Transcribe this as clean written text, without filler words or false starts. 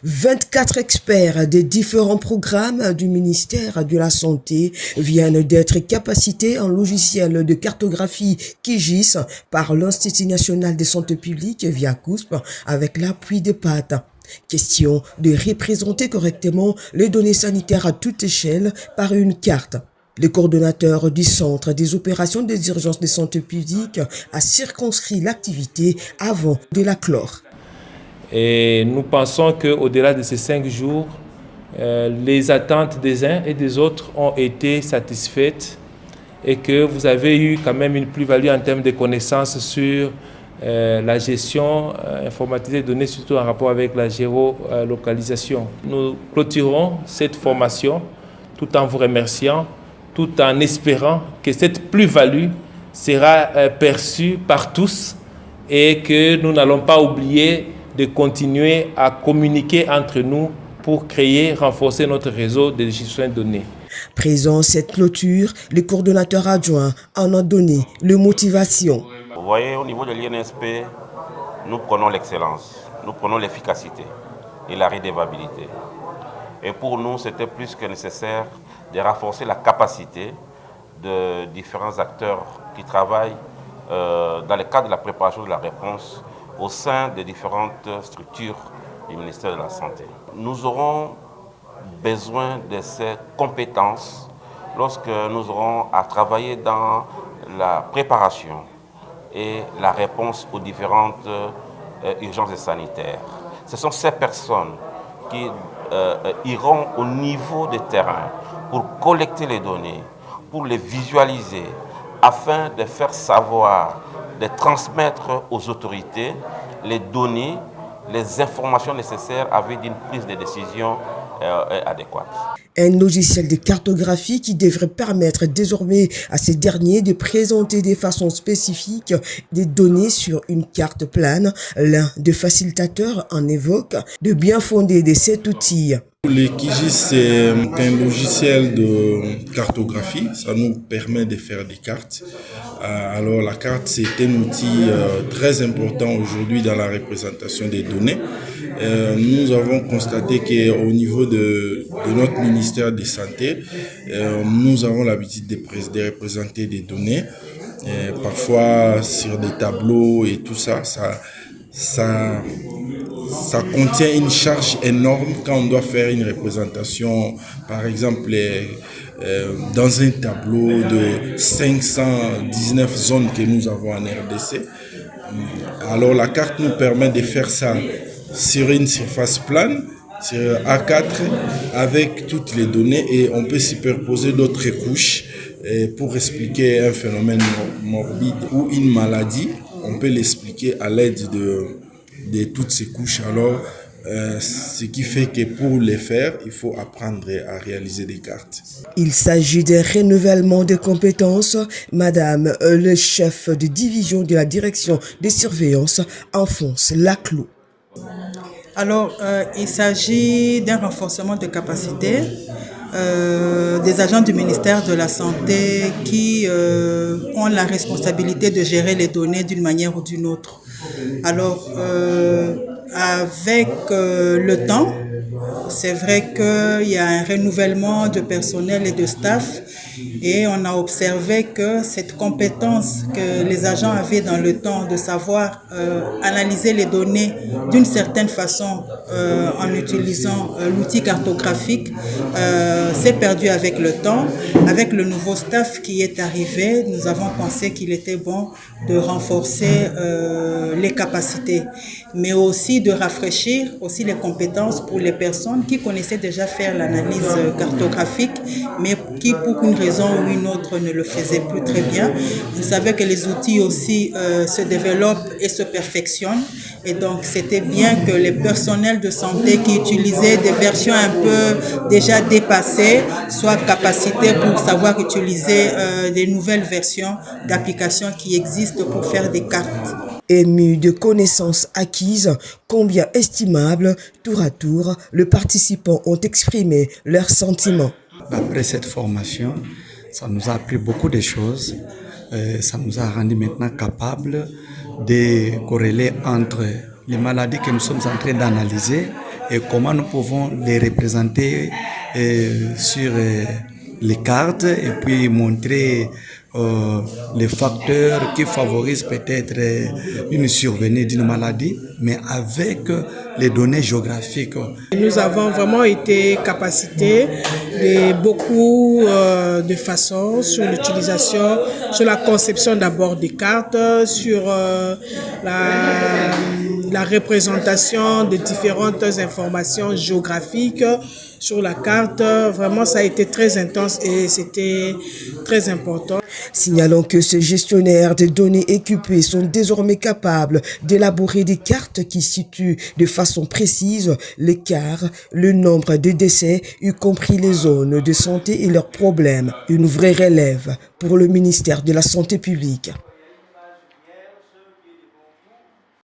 24 experts des différents programmes du ministère de la Santé viennent d'être capacités en logiciel de cartographie QGIS par l'Institut national de santé publique via COUSP avec l'appui de PAT. Question de représenter correctement les données sanitaires à toute échelle par une carte. Le coordonnateur du Centre des opérations des urgences de santé publique a circonscrit l'activité avant de la clore. Et nous pensons qu'au-delà de ces 5 jours, les attentes des uns et des autres ont été satisfaites et que vous avez eu quand même une plus-value en termes de connaissances sur la gestion informatisée des données, surtout en rapport avec la géolocalisation. Nous clôturons cette formation tout en vous remerciant, tout en espérant que cette plus-value sera perçue par tous et que nous n'allons pas oublier de continuer à communiquer entre nous pour créer, renforcer notre réseau de gestion de données. Présent cette clôture, le coordonnateur adjoint en a donné le motivation. Vous voyez, au niveau de l'INSP, nous prenons l'excellence, nous prenons l'efficacité et la redevabilité. Et pour nous, c'était plus que nécessaire de renforcer la capacité de différents acteurs qui travaillent dans le cadre de la préparation de la réponse au sein des différentes structures du ministère de la Santé. Nous aurons besoin de ces compétences lorsque nous aurons à travailler dans la préparation et la réponse aux différentes urgences sanitaires. Ce sont ces personnes qui iront au niveau des terrains pour collecter les données, pour les visualiser, afin de faire savoir, de transmettre aux autorités les données, les informations nécessaires avec une prise de décision adéquate. Un logiciel de cartographie qui devrait permettre désormais à ces derniers de présenter de façon spécifique des données sur une carte plane. L'un des facilitateurs en évoque de bien fondé de cet outil. Le QGIS, c'est un logiciel de cartographie. Ça nous permet de faire des cartes. Alors la carte, c'est un outil très important aujourd'hui dans la représentation des données. Nous avons constaté qu'au niveau de notre ministère de Santé, nous avons l'habitude de représenter des données, parfois sur des tableaux et tout ça. Ça contient une charge énorme quand on doit faire une représentation, par exemple, dans un tableau de 519 zones que nous avons en RDC. Alors la carte nous permet de faire ça sur une surface plane, sur A4, avec toutes les données, et on peut superposer d'autres couches pour expliquer un phénomène morbide ou une maladie. On peut l'expliquer à l'aide de toutes ces couches. Alors, ce qui fait que pour les faire, il faut apprendre à réaliser des cartes. Il s'agit d'un renouvellement de compétences. Madame le chef de division de la direction des surveillances enfonce la clou. Alors, il s'agit d'un renforcement de capacité des agents du ministère de la Santé qui ont la responsabilité de gérer les données d'une manière ou d'une autre. Alors, avec le temps, c'est vrai qu'il y a un renouvellement de personnel et de staff, et on a observé que cette compétence que les agents avaient dans le temps de savoir analyser les données d'une certaine façon en utilisant l'outil cartographique s'est perdue avec le temps. Avec le nouveau staff qui est arrivé, nous avons pensé qu'il était bon de renforcer les capacités, mais aussi de rafraîchir aussi les compétences pour les personnes qui connaissaient déjà faire l'analyse cartographique, mais qui pour une raison ou une autre ne le faisaient plus très bien. Vous savez que les outils aussi se développent et se perfectionnent, et donc c'était bien que les personnels de santé qui utilisaient des versions un peu déjà dépassées soient capacités pour savoir utiliser des nouvelles versions d'applications qui existent pour faire des cartes. Ému de connaissances acquises, combien estimables, tour à tour, les participants ont exprimé leurs sentiments. Après cette formation, ça nous a appris beaucoup de choses. Ça nous a rendu maintenant capables de corréler entre les maladies que nous sommes en train d'analyser et comment nous pouvons les représenter sur les cartes et puis montrer les facteurs qui favorisent peut-être une survenue d'une maladie, mais avec les données géographiques. Nous avons vraiment été capacités de beaucoup de façons sur l'utilisation, sur la conception d'abord des cartes, sur la représentation de différentes informations géographiques sur la carte. Vraiment, ça a été très intense et c'était très important. Signalons que ces gestionnaires de données équipés sont désormais capables d'élaborer des cartes qui situent de façon précise l'écart, le nombre de décès, y compris les zones de santé et leurs problèmes. Une vraie relève pour le ministère de la Santé publique.